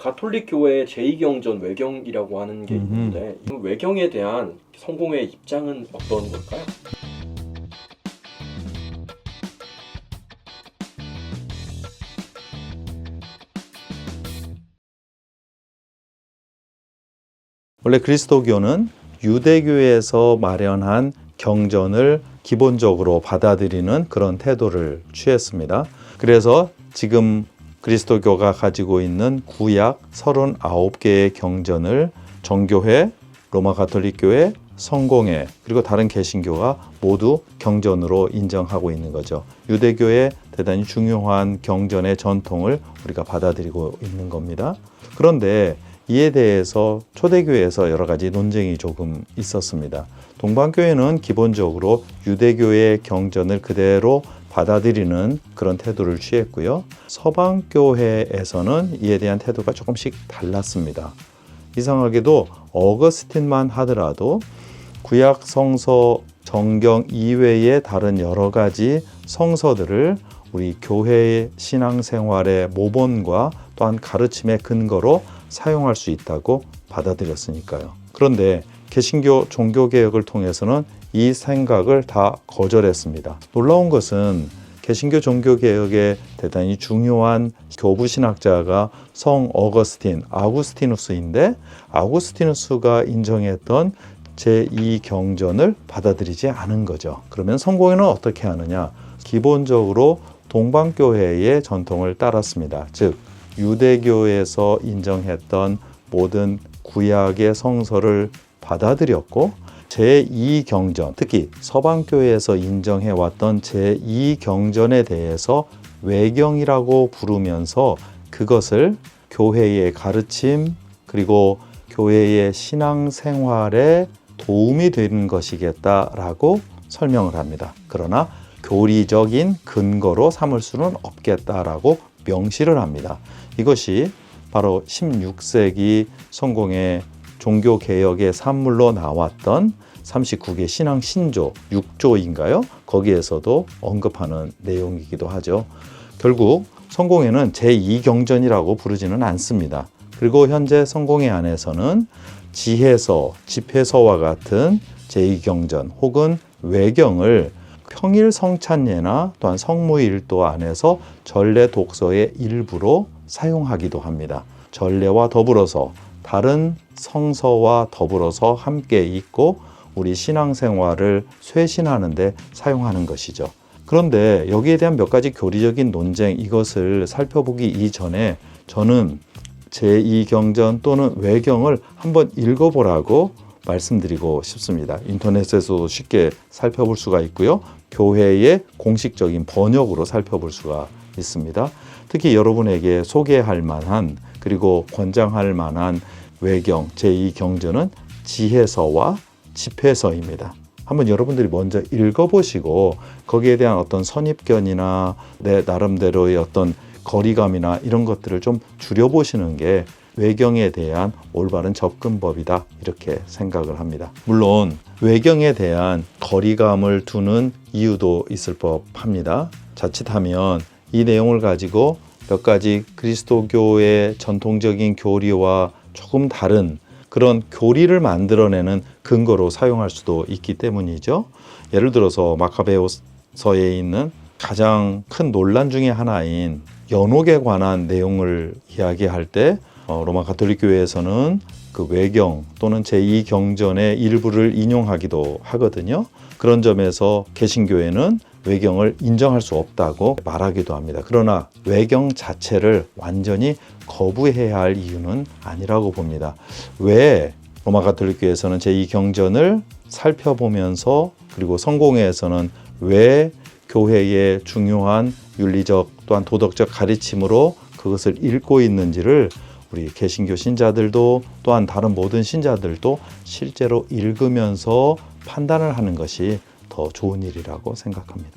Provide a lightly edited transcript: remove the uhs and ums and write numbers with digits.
가톨릭 교회의 제2경전 외경이라고 하는 게 있는데 이 외경에 대한 성공의 입장은 어떤 걸까요? 원래 그리스도교는 유대교에서 마련한 경전을 기본적으로 받아들이는 그런 태도를 취했습니다. 그래서 지금 그리스도교가 가지고 있는 구약 39개의 경전을 정교회, 로마 가톨릭 교회, 성공회, 그리고 다른 개신교가 모두 경전으로 인정하고 있는 거죠. 유대교의 대단히 중요한 경전의 전통을 우리가 받아들이고 있는 겁니다. 그런데 이에 대해서 초대교회에서 여러 가지 논쟁이 조금 있었습니다. 동방교회는 기본적으로 유대교의 경전을 그대로 받아들이는 그런 태도를 취했고요. 서방교회에서는 이에 대한 태도가 조금씩 달랐습니다. 이상하게도 어거스틴만 하더라도 구약 성서 정경 이외의 다른 여러 가지 성서들을 우리 교회의 신앙생활의 모본과 또한 가르침의 근거로 사용할 수 있다고 받아들였으니까요. 그런데 개신교 종교개혁을 통해서는 이 생각을 다 거절했습니다. 놀라운 것은 개신교 종교개혁의 대단히 중요한 교부신학자가 성 어거스틴, 아구스티누스인데 아구스티누스가 인정했던 제2경전을 받아들이지 않은 거죠. 그러면 성공회는 어떻게 하느냐? 기본적으로 동방교회의 전통을 따랐습니다. 즉 유대교에서 인정했던 모든 구약의 성서를 받아들였고 제2경전, 특히 서방교회에서 인정해왔던 제2경전에 대해서 외경이라고 부르면서 그것을 교회의 가르침 그리고 교회의 신앙생활에 도움이 되는 것이겠다라고 설명을 합니다. 그러나 교리적인 근거로 삼을 수는 없겠다라고 명시를 합니다. 이것이 바로 16세기 성공의 종교개혁의 산물로 나왔던 39개 신앙 신조 6조인가요? 거기에서도 언급하는 내용이기도 하죠. 결국 성공회는 제2경전이라고 부르지는 않습니다. 그리고 현재 성공회 안에서는 지혜서, 집회서와 같은 제2경전 혹은 외경을 평일 성찬예나 또한 성무일도 안에서 전례 독서의 일부로 사용하기도 합니다. 전례와 더불어서 다른 성서와 더불어서 함께 읽고 우리 신앙생활을 쇄신하는 데 사용하는 것이죠. 그런데 여기에 대한 몇 가지 교리적인 논쟁, 이것을 살펴보기 이전에 저는 제2경전 또는 외경을 한번 읽어보라고 말씀드리고 싶습니다. 인터넷에서도 쉽게 살펴볼 수가 있고요. 교회의 공식적인 번역으로 살펴볼 수가 있습니다. 특히 여러분에게 소개할 만한 그리고 권장할 만한 외경 제2경전은 지혜서와 집회서입니다. 한번 여러분들이 먼저 읽어보시고 거기에 대한 어떤 선입견이나 내 나름대로의 어떤 거리감이나 이런 것들을 좀 줄여보시는 게 외경에 대한 올바른 접근법이다 이렇게 생각을 합니다. 물론 외경에 대한 거리감을 두는 이유도 있을 법합니다. 자칫하면 이 내용을 가지고 몇 가지 그리스도교의 전통적인 교리와 조금 다른 그런 교리를 만들어내는 근거로 사용할 수도 있기 때문이죠. 예를 들어서 마카베오서에 있는 가장 큰 논란 중에 하나인 연옥에 관한 내용을 이야기할 때 로마 가톨릭 교회에서는 그 외경 또는 제2경전의 일부를 인용하기도 하거든요. 그런 점에서 개신교회는 외경을 인정할 수 없다고 말하기도 합니다. 그러나 외경 자체를 완전히 거부해야 할 이유는 아니라고 봅니다. 왜 로마 가톨릭 교회에서는 제2경전을 살펴보면서 그리고 성공회에서는 왜 교회의 중요한 윤리적 또한 도덕적 가르침으로 그것을 읽고 있는지를 우리 개신교 신자들도 또한 다른 모든 신자들도 실제로 읽으면서 판단을 하는 것이 더 좋은 일이라고 생각합니다.